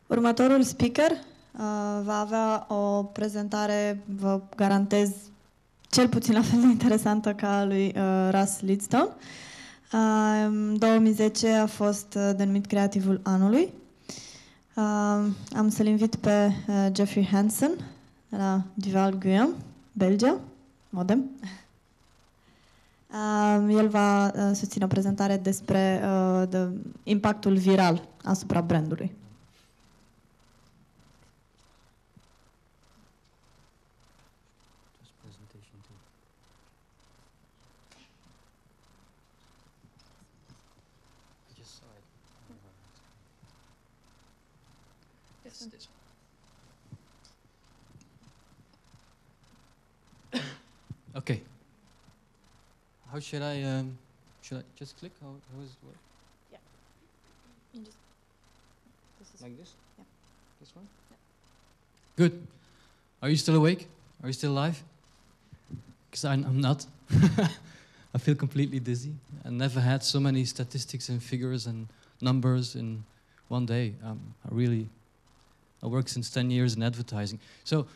Următorul speaker va avea o prezentare, vă garantez, cel puțin la fel de interesantă ca a lui Russ Lidstone. În 2010 a fost denumit creativul anului. Am să-l invit pe Jeffrey Hansen de la Duval Guillaume, Belgia, Modem. El va susține o prezentare despre impactul viral asupra brandului. This one. Okay. How should I just click? How does it work? Yeah. You just, like this? Yeah. This one? Yeah. Good. Are you still awake? Are you still alive? Because I'm not. I feel completely dizzy. I never had so many statistics and figures and numbers in one day. I work since 10 years in advertising. So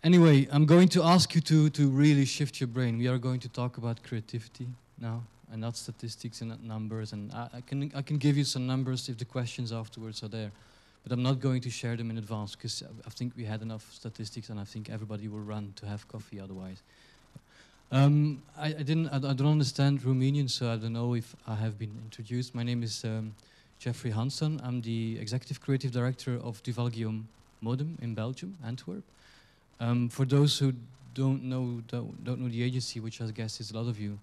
anyway, I'm going to ask you to really shift your brain. We are going to talk about creativity now, and not statistics and not numbers. And I can give you some numbers if the questions afterwards are there. But I'm not going to share them in advance, because I think we had enough statistics, and I think everybody will run to have coffee otherwise. I don't understand Romanian, so I don't know if I have been introduced. My name is Jeffrey Hansen. I'm the Executive Creative Director of Duval Guillaume Modem in Belgium, Antwerp. For those who don't know the agency, which I guess is a lot of you,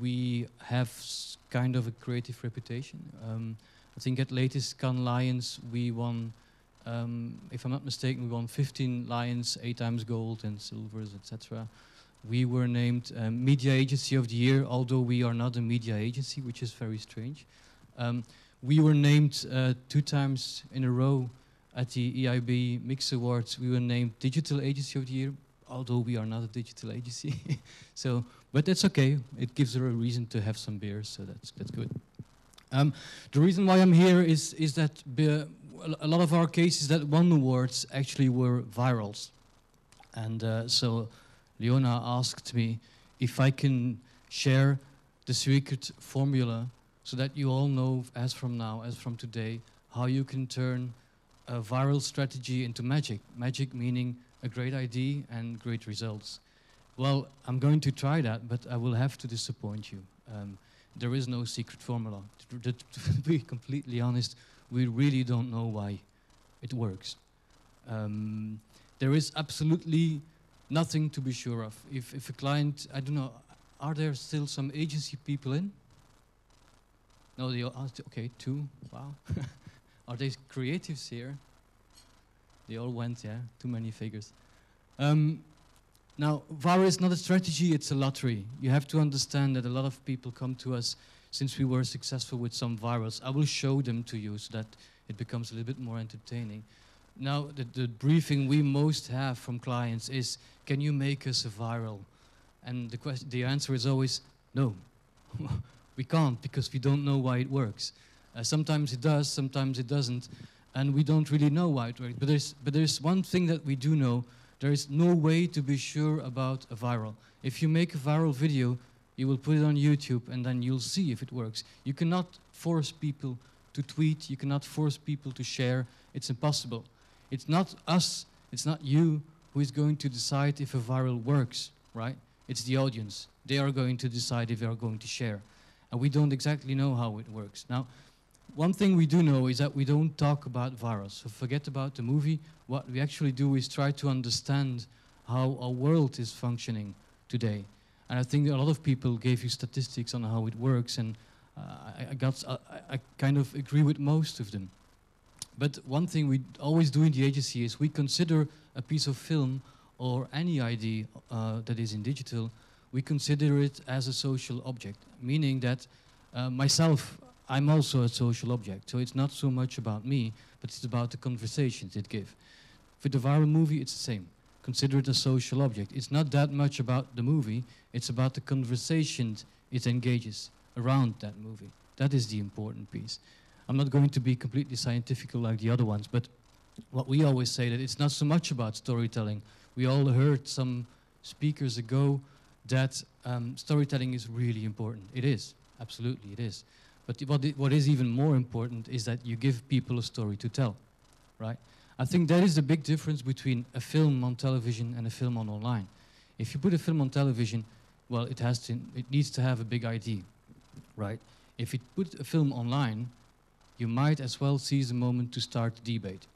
we have kind of a creative reputation. I think at latest Cannes Lions we won, if I'm not mistaken, we won 15 Lions, 8 times gold and silvers, etc. We were named Media Agency of the Year, although we are not a media agency, which is very strange. We were named 2 times in a row at the EIB Mix Awards. We were named Digital Agency of the Year, although we are not a digital agency. So, but that's okay. It gives her a reason to have some beers, so that's good. The reason why I'm here is that a lot of our cases that won awards actually were virals, and so Leona asked me if I can share the secret formula so that you all know, as from today, how you can turn a viral strategy into magic. Magic meaning a great idea and great results. Well, I'm going to try that, but I will have to disappoint you. There is no secret formula. To be completely honest, we really don't know why it works. There is absolutely nothing to be sure of. If a client, I don't know, are there still some agency people in? No, they all, okay, 2, wow. Are they creatives here? They all went, yeah, too many figures. Now, viral is not a strategy, it's a lottery. You have to understand that a lot of people come to us since we were successful with some virals. I will show them to you so that it becomes a little bit more entertaining. Now, the briefing we most have from clients is, can you make us a viral? And the answer is always, no. We can't, because we don't know why it works. Sometimes it does, sometimes it doesn't, and we don't really know why it works. But there's one thing that we do know. There is no way to be sure about a viral. If you make a viral video, you will put it on YouTube, and then you'll see if it works. You cannot force people to tweet. You cannot force people to share. It's impossible. It's not us, it's not you who is going to decide if a viral works, right? It's the audience. They are going to decide if they are going to share. And we don't exactly know how it works. Now, one thing we do know is that we don't talk about virals. So forget about the movie. What we actually do is try to understand how our world is functioning today. And I think a lot of people gave you statistics on how it works, and I kind of agree with most of them. But one thing we always do in the agency is we consider a piece of film or any idea that is in digital, we consider it as a social object, meaning that myself, I'm also a social object. So it's not so much about me, but it's about the conversations it gives. For the viral movie, it's the same. Consider it a social object. It's not that much about the movie, it's about the conversations it engages around that movie. That is the important piece. I'm not going to be completely scientific like the other ones, but what we always say that it's not so much about storytelling. We all heard some speakers ago that storytelling is really important. It is, absolutely it is. But what is even more important is that you give people a story to tell, right? I think that is the big difference between a film on television and a film on online. If you put a film on television, well, it needs to have a big idea, right? If you put a film online, you might as well seize the moment to start the debate.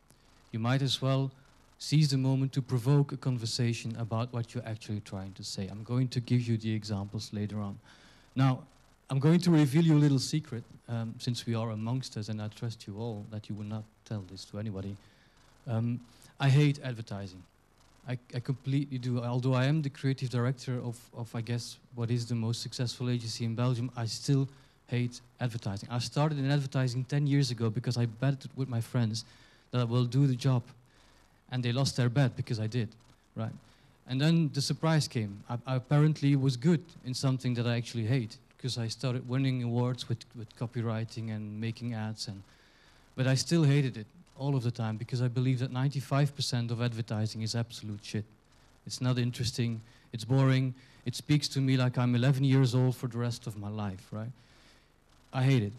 You might as well seize the moment to provoke a conversation about what you're actually trying to say. I'm going to give you the examples later on. Now, I'm going to reveal you a little secret, since we are amongst us, and I trust you all that you will not tell this to anybody. I hate advertising. I completely do. Although I am the creative director of, I guess, what is the most successful agency in Belgium, I still hate advertising. I started in advertising 10 years ago because I betted with my friends that I will do the job. And they lost their bet because I did, right? And then the surprise came. I apparently was good in something that I actually hate, because I started winning awards with copywriting and making ads. But I still hated it all of the time because I believe that 95% of advertising is absolute shit. It's not interesting, it's boring, it speaks to me like I'm 11 years old for the rest of my life, right? I hate it.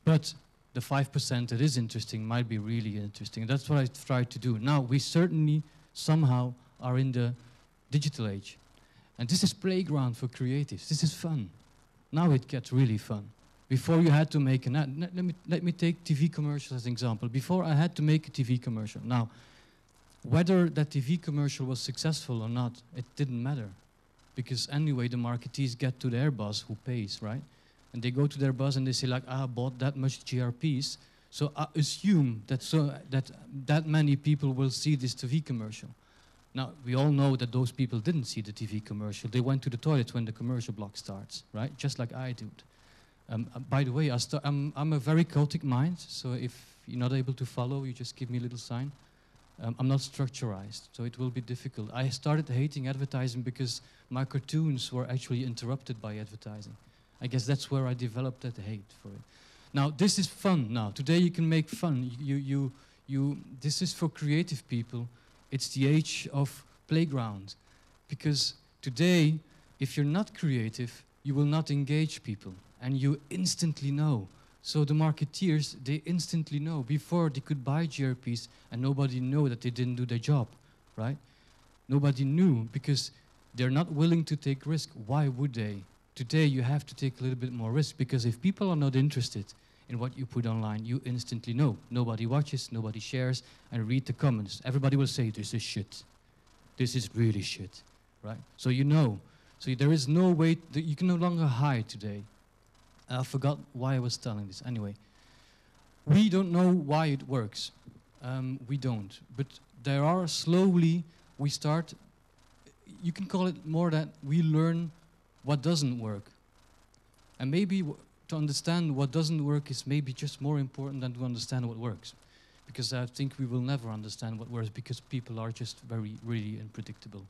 But the 5% that is interesting might be really interesting. That's what I try to do. Now, we certainly somehow are in the digital age. And this is playground for creatives. This is fun. Now it gets really fun. Before you had to make an ad. Let me take TV commercials as an example. Before I had to make a TV commercial. Now, whether that TV commercial was successful or not, it didn't matter. Because anyway, the marketees get to their boss who pays, right? And they go to their boss and they say like, I bought that much GRPs, so I assume that many people will see this TV commercial. Now, we all know that those people didn't see the TV commercial. They went to the toilet when the commercial block starts, right? Just like I do. By the way, I'm a very chaotic mind, so if you're not able to follow, you just give me a little sign. I'm not structurized, so it will be difficult. I started hating advertising because my cartoons were actually interrupted by advertising. I guess that's where I developed that hate for it. Now, this is fun now. Today you can make fun. This is for creative people. It's the age of playground. Because today, if you're not creative, you will not engage people. And you instantly know. So the marketeers, they instantly know. Before, they could buy GRPs and nobody knew that they didn't do their job, right? Nobody knew because they're not willing to take risk. Why would they? Today, you have to take a little bit more risk because if people are not interested in what you put online, you instantly know. Nobody watches, nobody shares, and read the comments. Everybody will say, this is shit. This is really shit, right? So you know. So there is no way, you can no longer hide today. I forgot why I was telling this. Anyway, we don't know why it works. We don't. But there are slowly, we start, you can call it more that we learn what doesn't work. And maybe to understand what doesn't work is maybe just more important than to understand what works. Because I think we will never understand what works because people are just really unpredictable.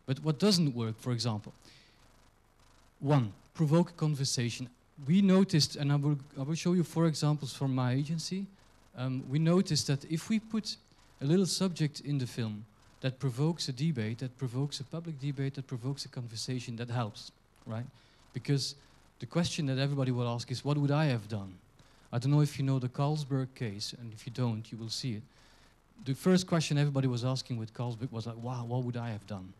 But what doesn't work, for example, one, provoke a conversation. We noticed, and I will show you 4 examples from my agency. We noticed that if we put a little subject in the film that provokes a debate, that provokes a public debate, that provokes a conversation, that helps, right? Because the question that everybody will ask is, what would I have done? I don't know if you know the Carlsberg case, and if you don't, you will see it. The first question everybody was asking with Carlsberg was like, wow, what would I have done?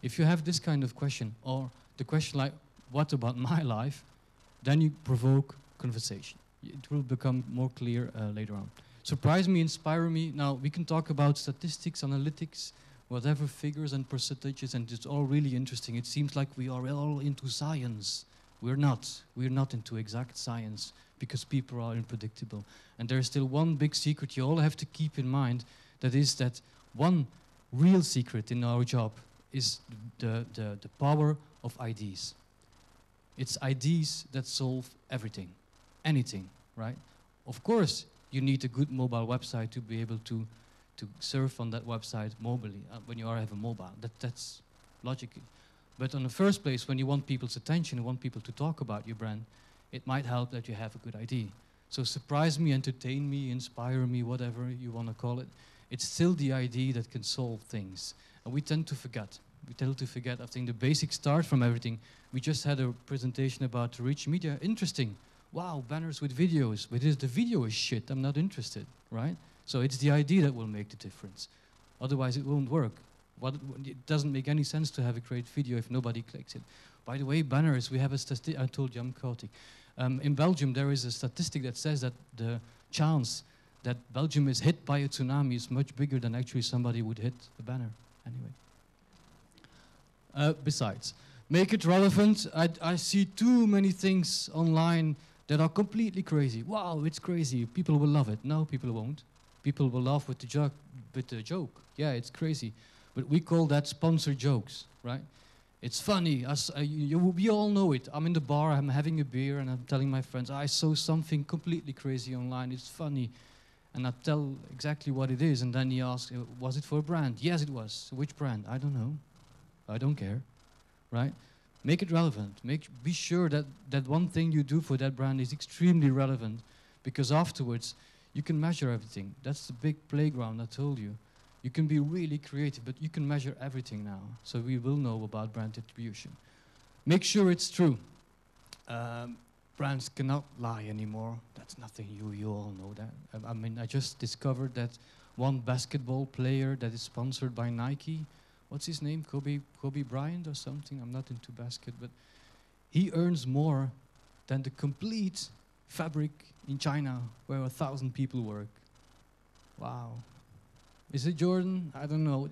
If you have this kind of question, or the question like, what about my life? Then you provoke conversation. It will become more clear later on. Surprise me, inspire me. Now, we can talk about statistics, analytics, whatever figures and percentages, and it's all really interesting. It seems like we are all into science. We're not. We're not into exact science because people are unpredictable. And there's still one big secret you all have to keep in mind. That is that one real secret in our job is the power of IDs. It's IDs that solve everything, anything, right? Of course, you need a good mobile website to be able to surf on that website mobilely when you have a mobile. That's logical. But in the first place, when you want people's attention and want people to talk about your brand, it might help that you have a good ID. So surprise me, entertain me, inspire me, whatever you want to call it. It's still the idea that can solve things. And we tend to forget. We tend to forget, I think, the basic start from everything. We just had a presentation about rich media. Interesting. Wow, banners with videos. But if the video is shit, I'm not interested, right? So it's the idea that will make the difference. Otherwise, it won't work. It doesn't make any sense to have a great video if nobody clicks it. By the way, banners, we have a statistic. I told you I'm chaotic. In Belgium, there is a statistic that says that the chance that Belgium is hit by a tsunami is much bigger than actually somebody would hit a banner. Anyway. Besides, make it relevant. I see too many things online that are completely crazy. Wow, it's crazy. People will love it. No, people won't. People will laugh with the joke. Yeah, it's crazy. But we call that sponsored jokes, right? It's funny. We all know it. I'm in the bar, I'm having a beer, and I'm telling my friends, I saw something completely crazy online. It's funny. And I tell exactly what it is. And then he asks, was it for a brand? Yes, it was. Which brand? I don't know. I don't care, right? Make it relevant. Be sure that that one thing you do for that brand is extremely relevant, because afterwards you can measure everything. That's the big playground I told you. You can be really creative, but you can measure everything now. So we will know about brand attribution. Make sure it's true. Brands cannot lie anymore. That's nothing new. You all know that. I mean, I just discovered that one basketball player that is sponsored by Nike. What's his name? Kobe Bryant or something? I'm not into basket, but he earns more than the complete fabric in China where 1,000 people work. Wow. Is it Jordan? I don't know.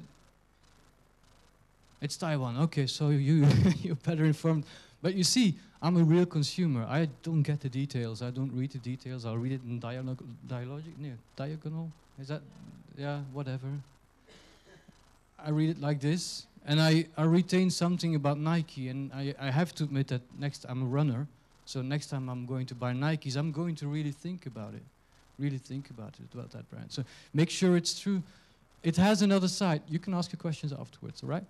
It's Taiwan. Okay, so you're better informed. But you see, I'm a real consumer. I don't get the details. I don't read the details. I'll read it in diagonal. Is that? Yeah, whatever. I read it like this, and I retain something about Nike, and I have to admit that I'm a runner, so next time I'm going to buy Nikes, I'm going to really think about it, about that brand. So make sure it's true. It has another side. You can ask your questions afterwards, all right?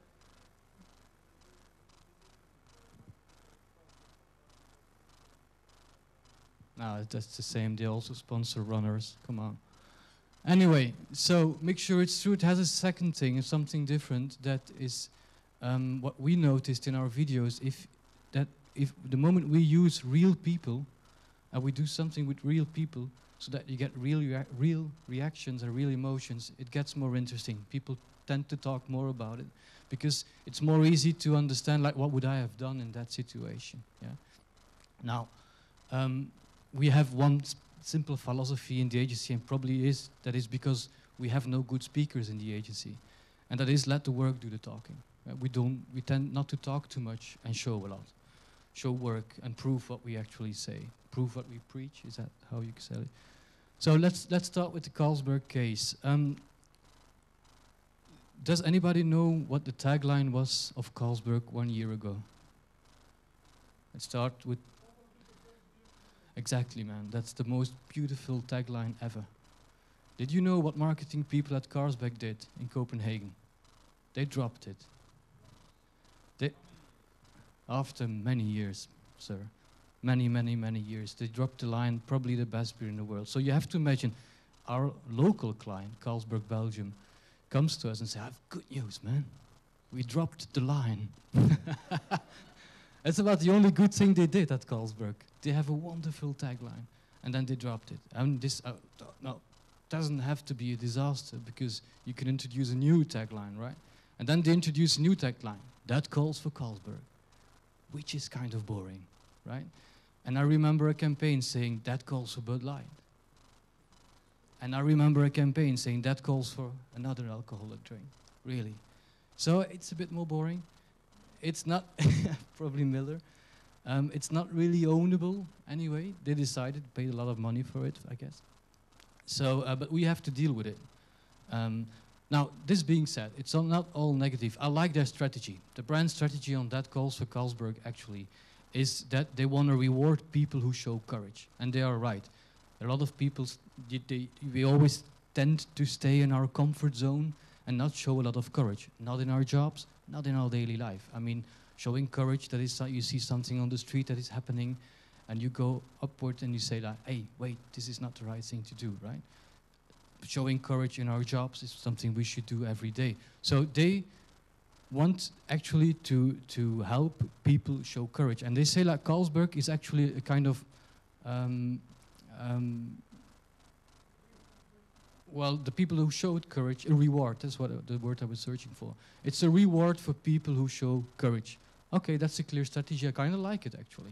No, that's the same. They also sponsor runners. Come on. Anyway, so make sure it's true. It has a second thing, something different, that is what we noticed in our videos. If the moment we use real people, and we do something with real people, so that you get real reactions and real emotions, it gets more interesting. People tend to talk more about it, because it's more easy to understand, like, what would I have done in that situation? Yeah. Now, we have one simple philosophy in the agency, and probably that is because we have no good speakers in the agency, and that is, let the work do the talking. We tend not to talk too much and show a lot. Show work and prove what we actually say. Prove what we preach. Is that how you say it? So let's start with the Carlsberg case. Does anybody know what the tagline was of Carlsberg 1 year ago? Let's start with. Exactly, man. That's the most beautiful tagline ever. Did you know what marketing people at Carlsberg did in Copenhagen? They dropped it. After many years, sir, many years, they dropped the line, probably the best beer in the world. So you have to imagine, our local client, Carlsberg Belgium, comes to us and says, I have good news, man. We dropped the line. That's about the only good thing they did at Carlsberg. They have a wonderful tagline, and then they dropped it. And this doesn't have to be a disaster, because you can introduce a new tagline, right? And then they introduce a new tagline. That calls for Carlsberg, which is kind of boring, right? And I remember a campaign saying, that calls for Bud Light. And I remember a campaign saying, that calls for another alcoholic drink, really. So it's a bit more boring. It's not, probably Miller. It's not really ownable anyway. They decided, paid a lot of money for it, I guess. So, but we have to deal with it. Now, this being said, it's not all negative. I like their strategy. The brand strategy on that calls for Carlsberg, actually, is that they want to reward people who show courage. And they are right. A lot of people, we always tend to stay in our comfort zone and not show a lot of courage. Not in our jobs, not in our daily life. I mean, showing courage, that is, you see something on the street that is happening, and you go upward and you say like, hey, wait, this is not the right thing to do, right? Showing courage in our jobs is something we should do every day. So they want actually to help people show courage. And they say like Carlsberg is actually a kind of, well, the people who showed courage, a reward, that's what the word I was searching for. It's a reward for people who show courage. Okay, that's a clear strategy, I kind of like it actually.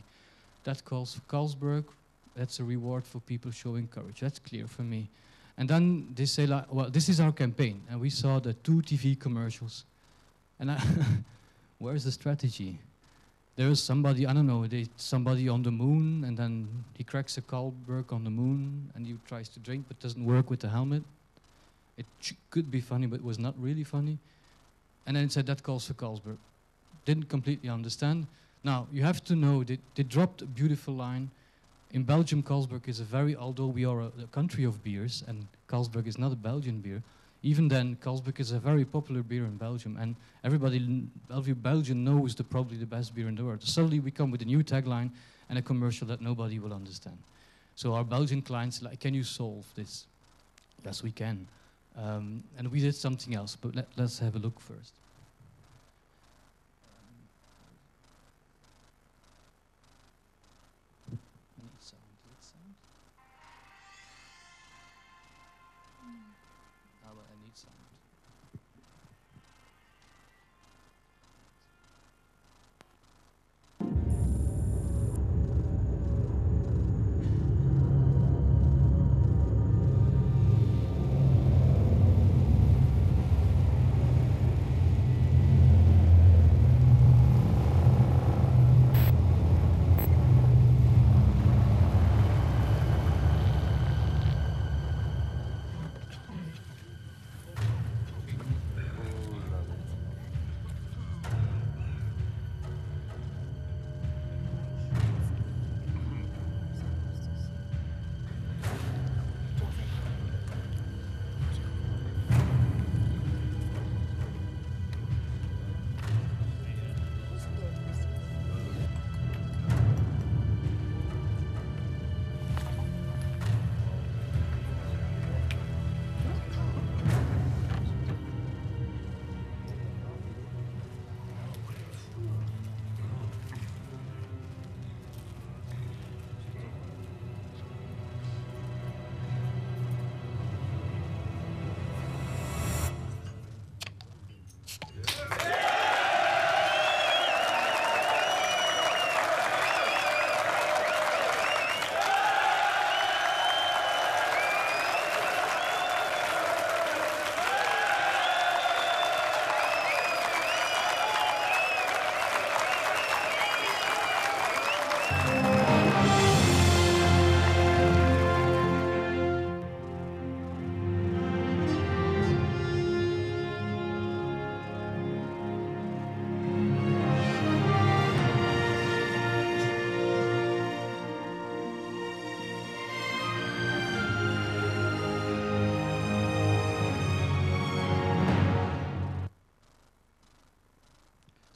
That calls for Carlsberg, that's a reward for people showing courage, that's clear for me. And then they say like, well, this is our campaign, and we saw the 2 TV commercials. And where's the strategy? There is somebody, I don't know, somebody on the moon, and then he cracks a Carlsberg on the moon, and he tries to drink, but doesn't work with the helmet. It could be funny, but was not really funny. And then it said that calls for Carlsberg. Didn't completely understand. Now, you have to know that they dropped a beautiful line. In Belgium, Carlsberg is although we are a country of beers, and Carlsberg is not a Belgian beer, even then, Carlsberg is a very popular beer in Belgium, and every Belgian knows probably the best beer in the world. Suddenly we come with a new tagline and a commercial that nobody will understand. So our Belgian clients like, can you solve this? Yes, we can. And we did something else, but let's have a look first.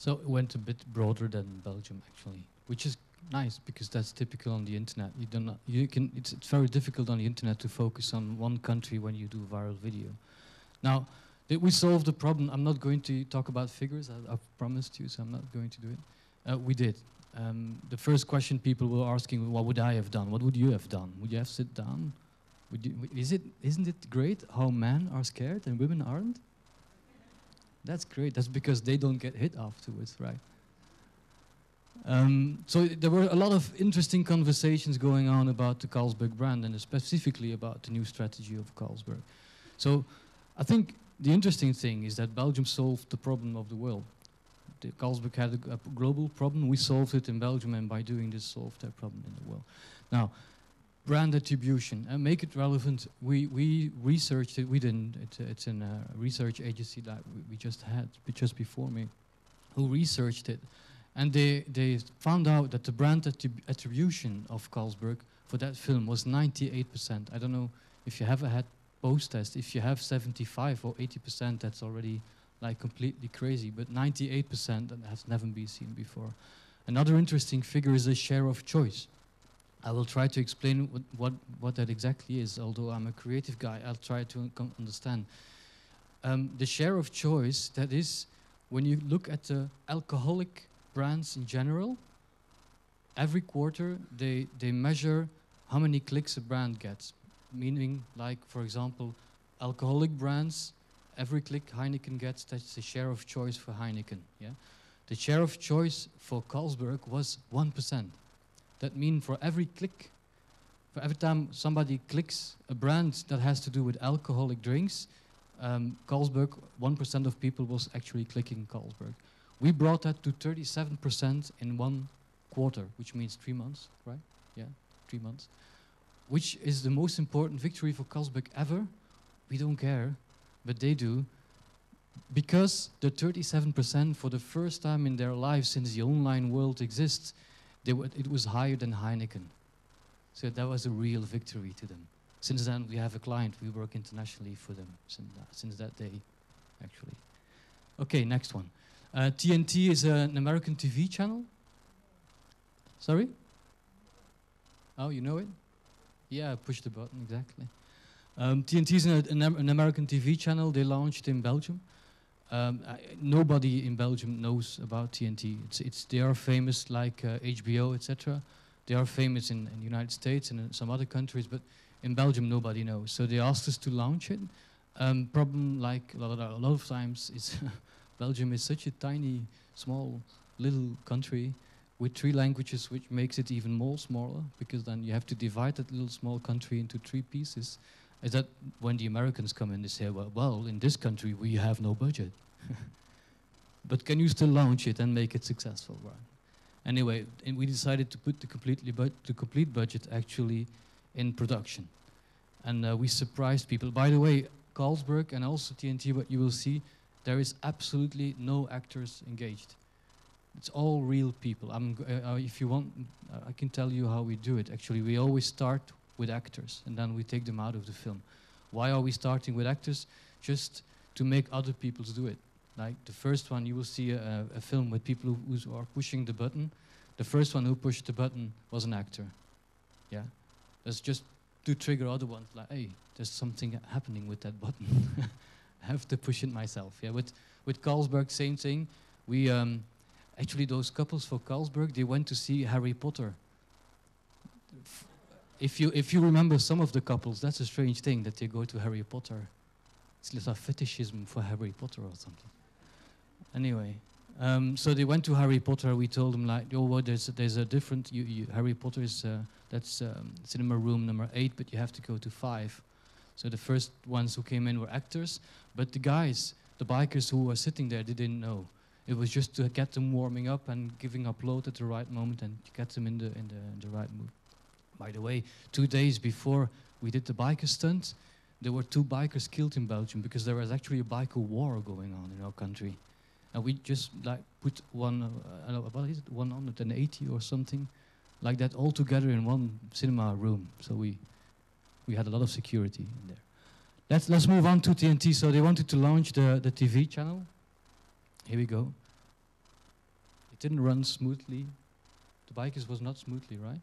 So it went a bit broader than Belgium, actually, which is nice because that's typical on the internet. It's very difficult on the internet to focus on one country when you do viral video. Now, did we solve the problem? I'm not going to talk about figures. I've promised you, so I'm not going to do it. We did. The first question people were asking, what would I have done? What would you have done? Would you have sit down? Isn't it great how men are scared and women aren't? That's great. That's because they don't get hit afterwards, right? So there were a lot of interesting conversations going on about the Carlsberg brand and specifically about the new strategy of Carlsberg. So I think the interesting thing is that Belgium solved the problem of the world. Carlsberg had a global problem. We solved it in Belgium, and by doing this, solved their problem in the world. Now, brand attribution and make it relevant. We researched it. We didn't. It's in a research agency that we just had just before me, who researched it, and they found out that the brand attribution of Carlsberg for that film was 98%. I don't know if you ever had post-test. If you have 75 or 80%, that's already like completely crazy. But 98% that has never been seen before. Another interesting figure is the share of choice. I will try to explain what that exactly is. Although I'm a creative guy, I'll try to understand. The share of choice, that is, when you look at the alcoholic brands in general, every quarter they measure how many clicks a brand gets. Meaning, like, for example, alcoholic brands, every click Heineken gets, that's the share of choice for Heineken. Yeah? The share of choice for Carlsberg was 1%. That means for every click, for every time somebody clicks a brand that has to do with alcoholic drinks, Carlsberg, 1% of people was actually clicking Carlsberg. We brought that to 37% in 1 quarter, which means 3 months, right? Yeah, 3 months. Which is the most important victory for Carlsberg ever. We don't care, but they do. Because the 37% for the first time in their lives since the online world exists, it was higher than Heineken. So that was a real victory to them. Since then, we have a client. We work internationally for them since that day, actually. Okay, next one. TNT is an American TV channel. Sorry? Oh, you know it? Yeah, push the button, exactly. TNT is an American TV channel. They launched in Belgium. Nobody in Belgium knows about TNT. They are famous like HBO, etc. They are famous in the United States and in some other countries, but in Belgium nobody knows. So they asked us to launch it. Problem, like a lot of times, is Belgium is such a tiny, small, little country with 3 languages, which makes it even more smaller, because then you have to divide that little small country into 3 pieces. Is that when the Americans come in, they say, well, in this country we have no budget. But can you still launch it and make it successful, right? Anyway, and we decided to put the complete budget actually in production. And we surprised people. By the way, Carlsberg and also TNT, what you will see, there is absolutely no actors engaged. It's all real people. If you want, I can tell you how we do it. Actually, we always start with actors, and then we take them out of the film. Why are we starting with actors? Just to make other people do it. Like the first one, you will see a film with people who are pushing the button. The first one who pushed the button was an actor. Yeah, that's just to trigger other ones. Like, hey, there's something happening with that button. I have to push it myself. Yeah, with Carlsberg, same thing. We actually, those couples for Carlsberg, they went to see Harry Potter. If you remember some of the couples, that's a strange thing that they go to Harry Potter. It's like a fetishism for Harry Potter or something. Anyway, so they went to Harry Potter. We told them like, oh, well, there's a different. Harry Potter is that's cinema room number 8, but you have to go to 5. So the first ones who came in were actors, but the guys, the bikers who were sitting there, they didn't know. It was just to get them warming up and giving upload at the right moment and to get them in the right mood. By the way, 2 days before we did the biker stunt, there were 2 bikers killed in Belgium because there was actually a biker war going on in our country. And we just like put what is it, 180 or something like that all together in one cinema room. So we had a lot of security in there. Let's move on to TNT. So they wanted to launch the TV channel. Here we go. It didn't run smoothly. The bikers was not smoothly, right?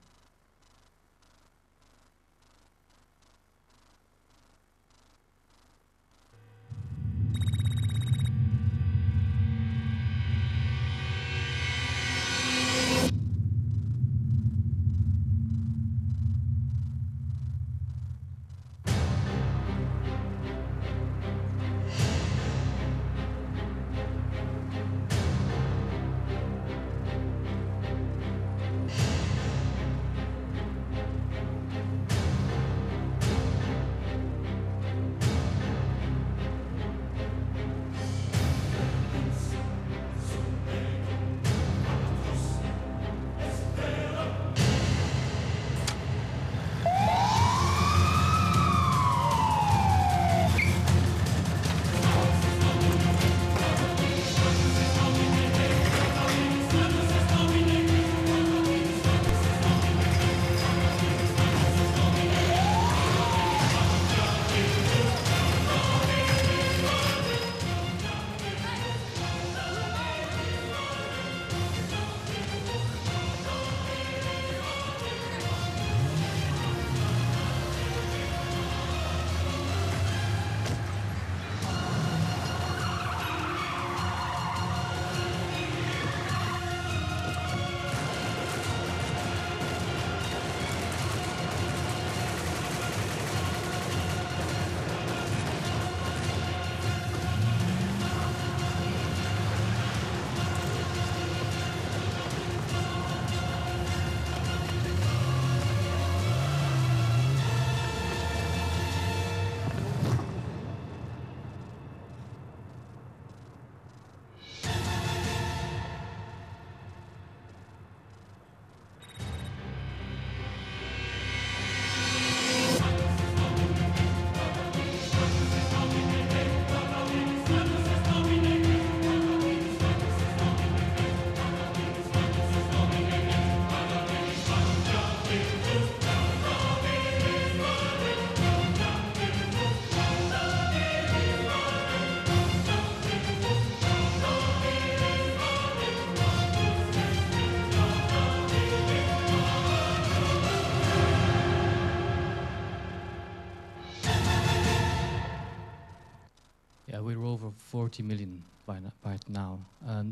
we're over 40 million by now.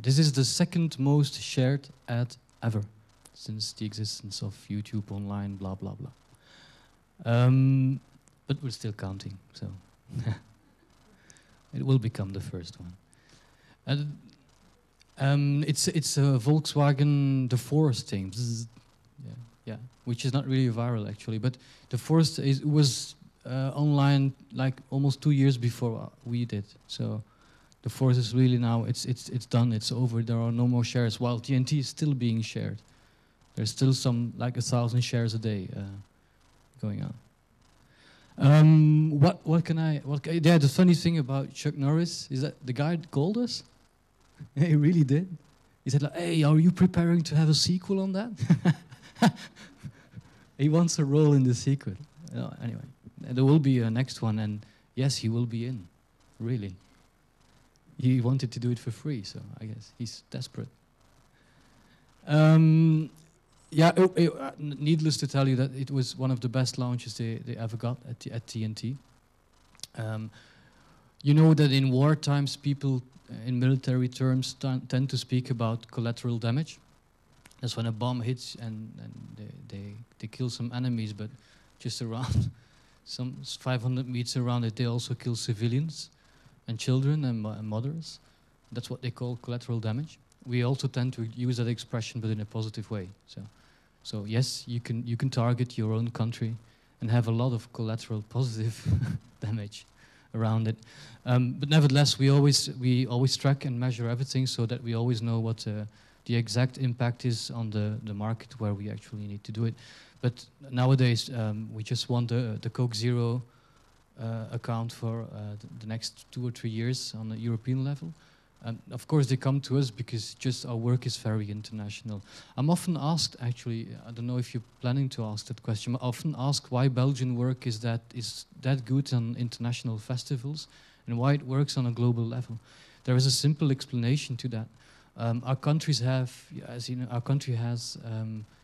This is the second most shared ad ever since the existence of YouTube online, blah, blah, blah. But we're still counting, so it will become the first one. It's a Volkswagen, the Forest thing. Yeah, which is not really viral actually, but the Forest was online like almost 2 years before we did. So the Forest is really now, it's done, it's over. There are no more shares, while TNT is still being shared. There's still some, like 1,000 shares a day going on. Yeah, the funny thing about Chuck Norris is that the guy called us. He really did. He said, like, "Hey, are you preparing to have a sequel on that?" He wants a role in the sequel. Anyway, there will be a next one, and yes, he will be in. Really. He wanted to do it for free, so I guess he's desperate. Yeah, needless to tell you that it was one of the best launches they ever got at TNT. You know that in war times, people in military terms tend to speak about collateral damage. That's when a bomb hits and they kill some enemies, but just around, some 500 meters around it, they also kill civilians and children and mothers. That's what they call collateral damage. We also tend to use that expression, but in a positive way. So yes, you can target your own country and have a lot of collateral positive damage around it. But nevertheless, we always track and measure everything so that we always know what the exact impact is on the market where we actually need to do it. But nowadays, we just want the Coke Zero account for the next 2 or 3 years on a European level. Of course, they come to us because just our work is very international. I'm often asked, actually, I don't know if you're planning to ask that question, I'm often asked why Belgian work is that good on international festivals and why it works on a global level. There is a simple explanation to that. Our countries have, as you know, our country has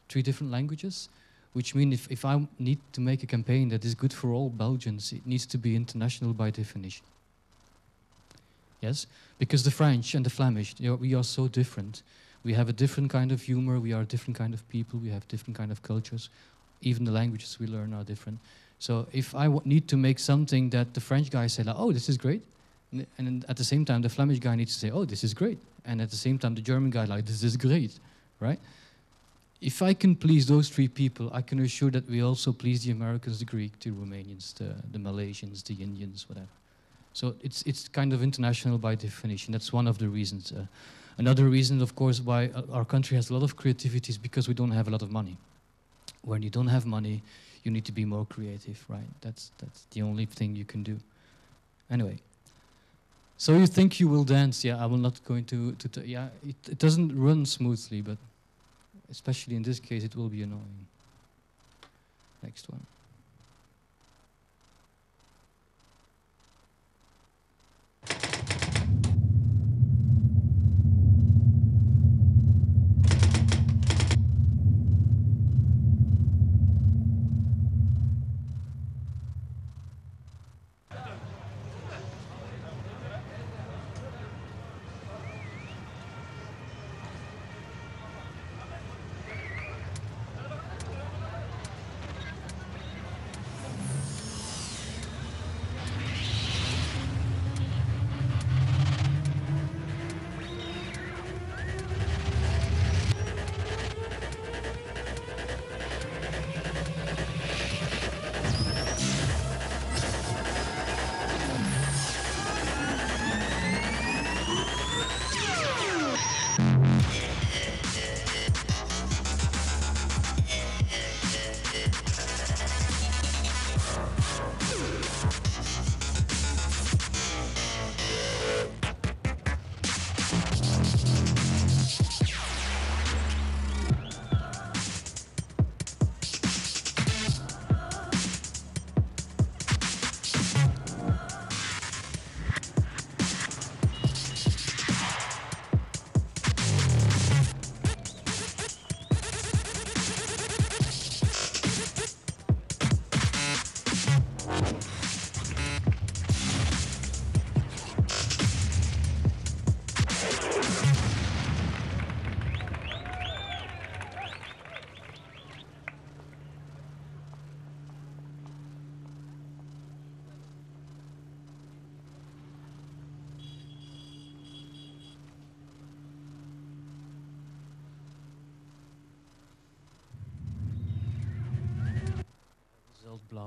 3 different languages, which means if I need to make a campaign that is good for all Belgians, it needs to be international by definition. Yes, because the French and the Flemish, we are so different. We have a different kind of humor, we are a different kind of people, we have different kind of cultures. Even the languages we learn are different. So if I need to make something that the French guy say, like, "Oh, this is great," and at the same time the Flemish guy needs to say, "Oh, this is great," and at the same time the German guy, like, "This is great," right? If I can please those 3 people, I can assure that we also please the Americans, the Greek, the Romanians, the Malaysians, the Indians, whatever. So it's kind of international by definition. That's one of the reasons. Another reason, of course, why our country has a lot of creativity is because we don't have a lot of money. When you don't have money, you need to be more creative, right? That's the only thing you can do. Anyway, so you think you will dance? Yeah, I will not go into. Yeah, it doesn't run smoothly, but especially in this case, it will be annoying. Next one.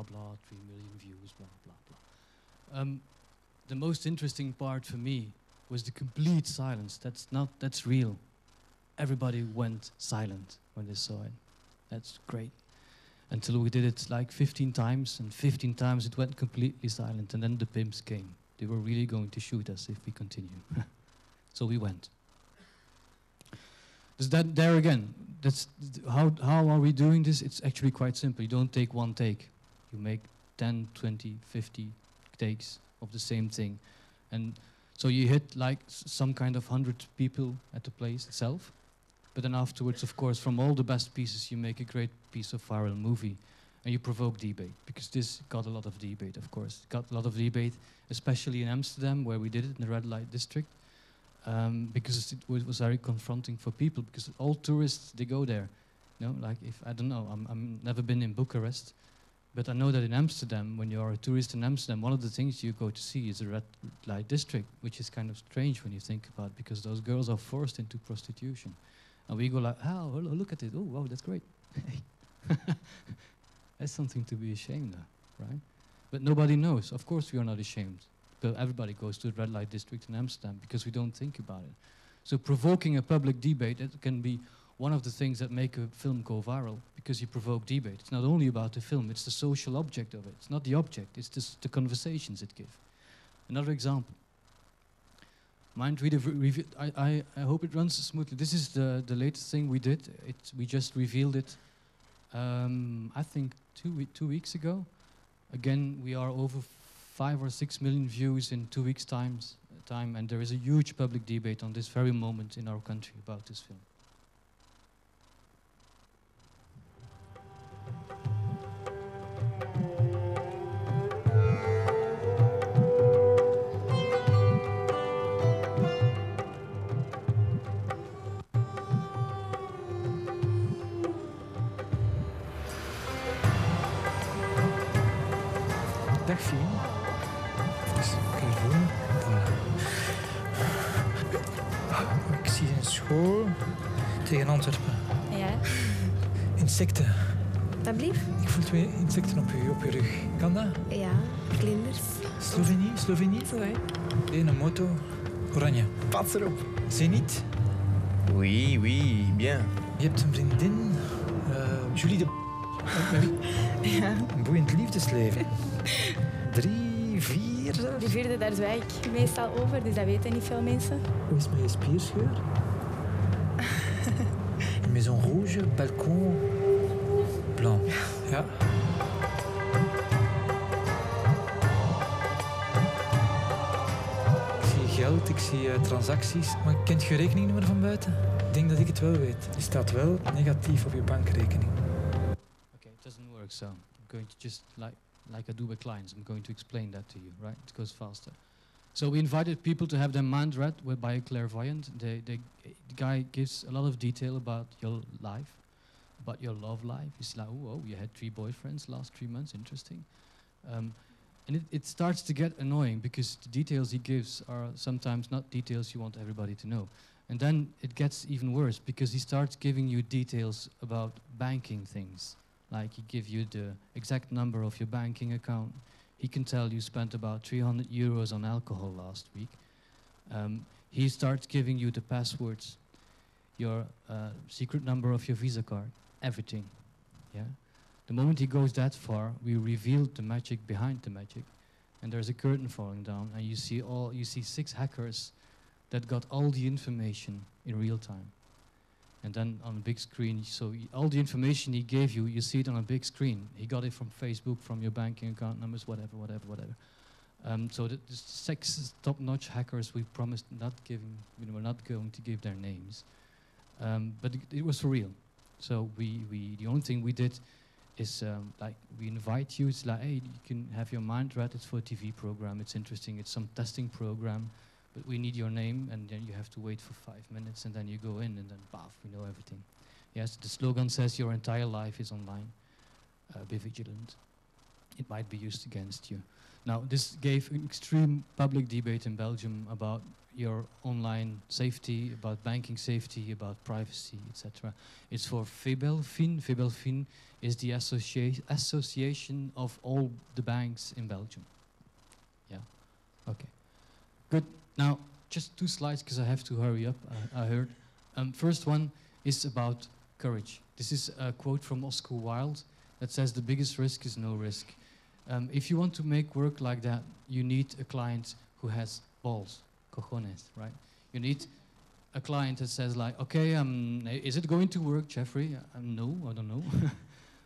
blah blah, 3 million views, blah blah blah. The most interesting part for me was the complete silence. That's real. Everybody went silent when they saw it. That's great. Until we did it like 15 times, and 15 times it went completely silent, and then the pimps came. They were really going to shoot us if we continue. So we went. Is that there again? How are we doing this? It's actually quite simple. You don't take one take. You make 10, 20, 50 takes of the same thing. And so you hit like some kind of 100 people at the place itself. But then afterwards, of course, from all the best pieces, you make a great piece of viral movie. And you provoke debate, because this got a lot of debate, of course. It got a lot of debate, especially in Amsterdam, where we did it, in the red light district. Because it was very confronting for people, because all tourists, they go there. You know, like if, I don't know, I'm never been in Bucharest, but I know that in Amsterdam, when you are a tourist in Amsterdam, one of the things you go to see is the red light district, which is kind of strange when you think about it, because those girls are forced into prostitution. And we go like, oh, look at it, oh, wow, that's great. That's something to be ashamed of, right? But nobody knows. Of course we are not ashamed. But everybody goes to the red light district in Amsterdam because we don't think about it. So provoking a public debate, it can be one of the things that make a film go viral, because you provoke debate. It's not only about the film, it's the social object of it. It's not the object, it's just the conversations it gives. Another example. Mind reader review. I hope it runs smoothly. This is the latest thing we did. We just revealed it, I think 2 weeks ago. Again, we are over 5 or 6 million views in 2 weeks' time, and there is a huge public debate on this very moment in our country about this film. Dag Fien. Dus kan je voelen? Voilà. Ik zie een school tegen Antwerpen. Ja, Insecten. alsjeblieft. Ik voel 2 insecten op je rug. Kan dat? Ja, vlinders. Slovenie? Zo, Een moto. Oranje. Pats erop. Zenit. Oui, oui, bien. Je hebt een vriendin. Julie de... Ja. Een boeiend liefdesleven. 3, 4 zelfs. De 4e, daar zwijg ik meestal over, dus dat weten niet veel mensen. Hoe is het met je spierscheur? Maison rouge, balcon blanc. Ja. Ik zie geld, ik zie transacties. Maar kent je rekeningnummer van buiten? Ik denk dat ik het wel weet. Die staat wel negatief op je bankrekening. Okay, it doesn't work, so I'm going to just, like I do with clients, I'm going to explain that to you, right? It goes faster. So we invited people to have their mind read by a clairvoyant. The guy gives a lot of detail about your life, about your love life. He's like, oh, you had 3 boyfriends last 3 months, interesting. And it starts to get annoying, because the details he gives are sometimes not details you want everybody to know. And then it gets even worse, because he starts giving you details about banking things. Like he gives you the exact number of your banking account. He can tell you spent about 300 euros on alcohol last week. He starts giving you the passwords, your secret number of your Visa card, everything. Yeah. The moment he goes that far, we reveal the magic behind the magic, and there's a curtain falling down, and you see 6 hackers that got all the information in real time. And then on a big screen, so all the information he gave you, you see it on a big screen. He got it from Facebook, from your banking account numbers, whatever. So the 6 top-notch hackers, we promised not giving, we're not going to give their names. But it was for real. So the only thing we did is like we invite you. It's like, hey, you can have your mind read. It's for a TV program. It's interesting. It's some testing program. But we need your name, and then you have to wait for 5 minutes, and then you go in, and then, paf, we know everything. Yes, the slogan says your entire life is online. Be vigilant. It might be used against you. Now, this gave an extreme public debate in Belgium about your online safety, about banking safety, about privacy, etc. It's for FEBELFIN. FEBELFIN is the association of all the banks in Belgium. Yeah, okay. Good. Now, just 2 slides because I have to hurry up, I heard. First one is about courage. This is a quote from Oscar Wilde that says, "The biggest risk is no risk." If you want to make work like that, you need a client who has balls, cojones, right? You need a client that says like, okay, is it going to work, Jeffrey? No, I don't know.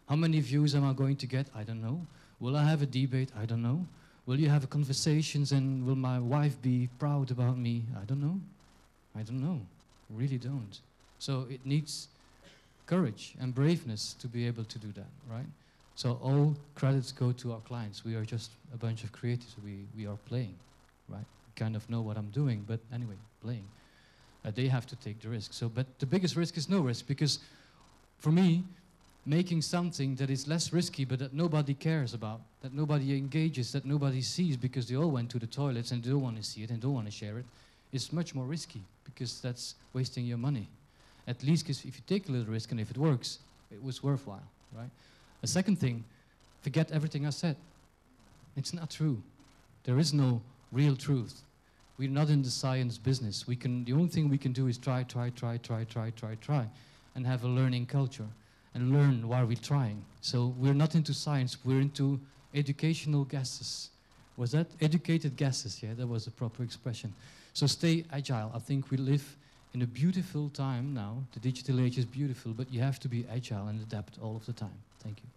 How many views am I going to get? I don't know. Will I have a debate? I don't know. Will you have conversations and will my wife be proud about me? I don't know. I don't know. Really don't. So it needs courage and braveness to be able to do that, right? So all credits go to our clients. We are just a bunch of creatives. We are playing, right? Kind of know what I'm doing, but anyway, playing. They have to take the risk. So, but the biggest risk is no risk, because for me, making something that is less risky but that nobody cares about, that nobody engages, that nobody sees because they all went to the toilets and don't want to see it and don't want to share it, is much more risky, because that's wasting your money. At least if you take a little risk and if it works, it was worthwhile, right? A second thing, forget everything I said. It's not true. There is no real truth. We're not in the science business. The only thing we can do is try, and have a learning culture, and learn while we're trying. So we're not into science, we're into educational guesses. Was that educated guesses? Yeah, that was a proper expression. So stay agile. I think we live in a beautiful time now. The digital age is beautiful, but you have to be agile and adapt all of the time. Thank you.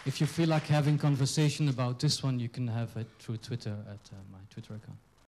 If you feel like having conversation about this one, you can have it through Twitter at my Twitter account.